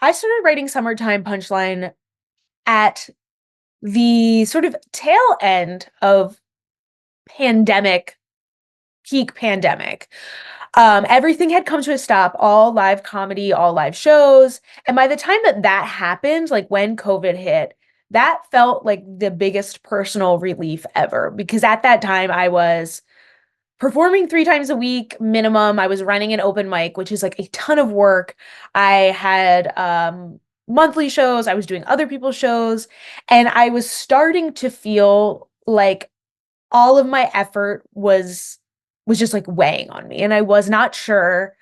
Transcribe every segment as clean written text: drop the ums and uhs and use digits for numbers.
I started writing Summertime Punchline at the sort of tail end of pandemic, peak pandemic. Everything had come to a stop, all live comedy, all live shows. And by the time that that happened, like when COVID hit, that felt like the biggest personal relief ever because at that time I was performing 3 times a week minimum. I was running an open mic, which is like a ton of work. I had monthly shows, I was doing other people's shows, and I was starting to feel like all of my effort was just like weighing on me. And I was not sure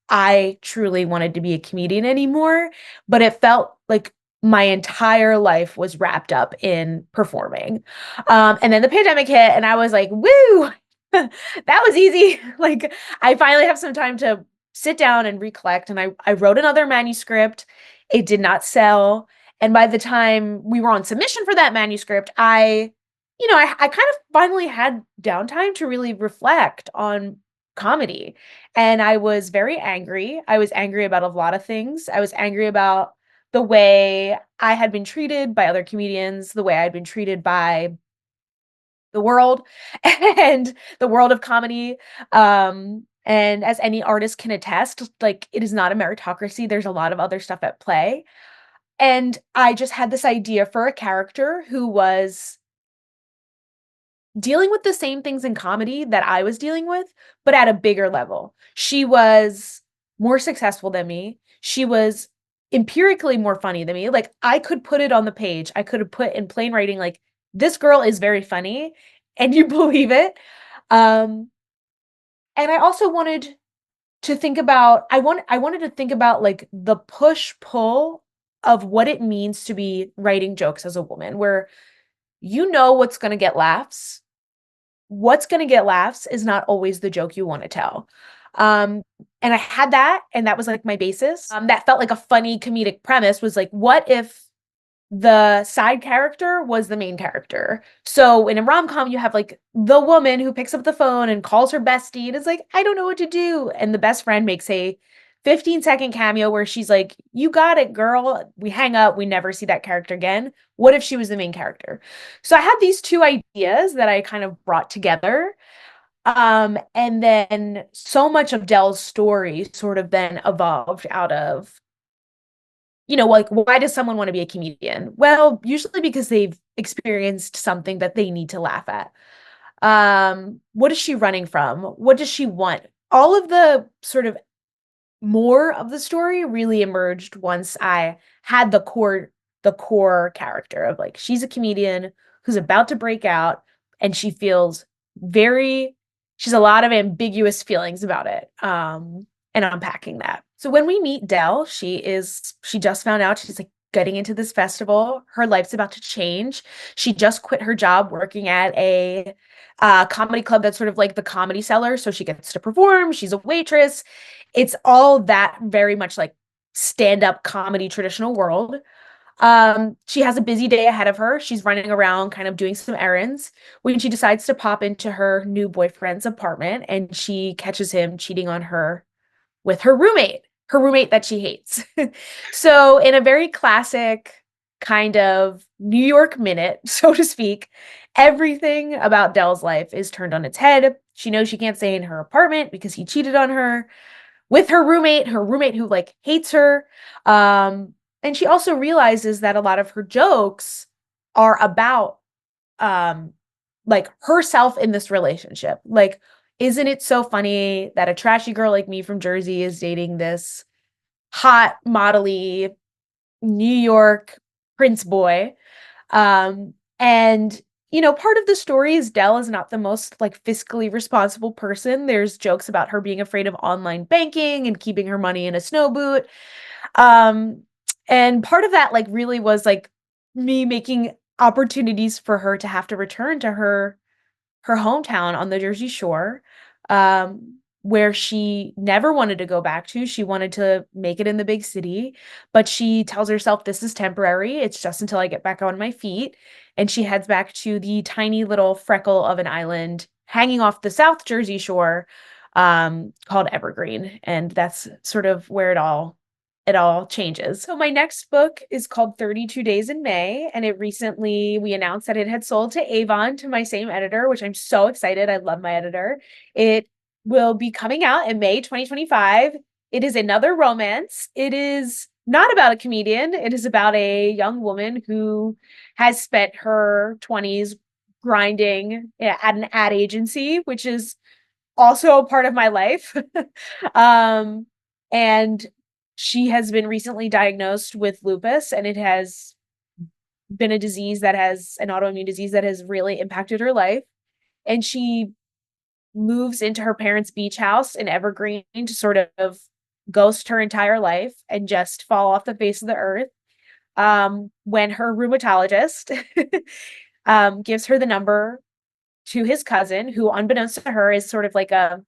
I truly wanted to be a comedian anymore, but it felt like my entire life was wrapped up in performing. And then the pandemic hit, and I was like, woo, that was easy. Like, I finally have some time to sit down and recollect. And I wrote another manuscript. It did not sell. And by the time we were on submission for that manuscript, I kind of finally had downtime to really reflect on comedy. And I was very angry. I was angry about a lot of things. I was angry about the way I had been treated by other comedians, the way I'd been treated by the world and the world of comedy. And as any artist can attest, like it is not a meritocracy. There's a lot of other stuff at play. And I just had this idea for a character who was dealing with the same things in comedy that I was dealing with, but at a bigger level. She was more successful than me. She was empirically more funny than me. Like I could put it on the page. I could have put in plain writing like this girl is very funny and you believe it. Um and I also wanted to think about I wanted to think about like the push pull of what it means to be writing jokes as a woman where you know what's going to get laughs. What's gonna get laughs is not always the joke you wanna tell. Um, and I had that, and that was, like, my basis. That felt like a funny comedic premise was, like, what if the side character was the main character? So in a rom-com, you have, like, the woman who picks up the phone and calls her bestie and is like, "I don't know what to do," and the best friend makes a 15-second cameo where she's like, "You got it, girl." We hang up, we never see that character again. What if she was the main character? So I had these 2 ideas that I kind of brought together, and then so much of Dell's story sort of then evolved out of, like, why does someone want to be a comedian? Well, usually because they've experienced something that they need to laugh at. What is she running from? What does she want? All of the sort of more of the story really emerged once I had the core character of like she's a comedian who's about to break out and she feels very she's a lot of ambiguous feelings about it. And unpacking that. So when we meet Dell, she just found out she's like getting into this festival. Her life's about to change. She just quit her job working at a comedy club that's sort of like the Comedy Cellar. So she gets to perform. She's a waitress. It's all that very much like stand-up comedy traditional world. She has a busy day ahead of her. She's running around kind of doing some errands when she decides to pop into her new boyfriend's apartment and she catches him cheating on her with her roommate that she hates. So, in a very classic kind of New York minute, so to speak, everything about Dell's life is turned on its head. She knows she can't stay in her apartment because he cheated on her with her roommate who like hates her. And she also realizes that a lot of her jokes are about um like herself in this relationship. Like, isn't it so funny that a trashy girl like me from Jersey is dating this hot, modelly New York prince boy? And part of the story is Dell is not the most like fiscally responsible person. There's jokes about her being afraid of online banking and keeping her money in a snow boot. Um, and part of that like really was like me making opportunities for her to have to return to her hometown on the Jersey Shore, where she never wanted to go back to. She wanted to make it in the big city, but she tells herself this is temporary. It's just until I get back on my feet. And she heads back to the tiny little freckle of an island hanging off the South Jersey Shore, called Evergreen. And that's sort of where it all it all changes. So my next book is called 32 Days in May, and we announced that it had sold to Avon, to my same editor, which I'm so excited. I love my editor. It will be coming out in May 2025. It is another romance. It is not about a comedian. It is about a young woman who has spent her 20s grinding at an ad agency, which is also a part of my life. um, and she has been recently diagnosed with lupus, and it has been an autoimmune disease that has really impacted her life. And she moves into her parents' beach house in Evergreen to sort of ghost her entire life and just fall off the face of the earth. When her rheumatologist gives her the number to his cousin, who, unbeknownst to her, is sort of like a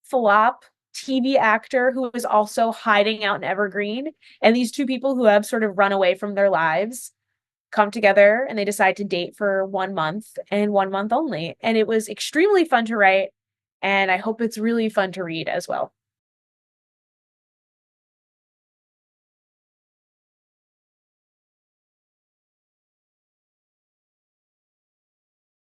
flop TV actor who is also hiding out in Evergreen. And these two people who have sort of run away from their lives come together and they decide to date for 1 month and 1 month only. And it was extremely fun to write. And I hope it's really fun to read as well.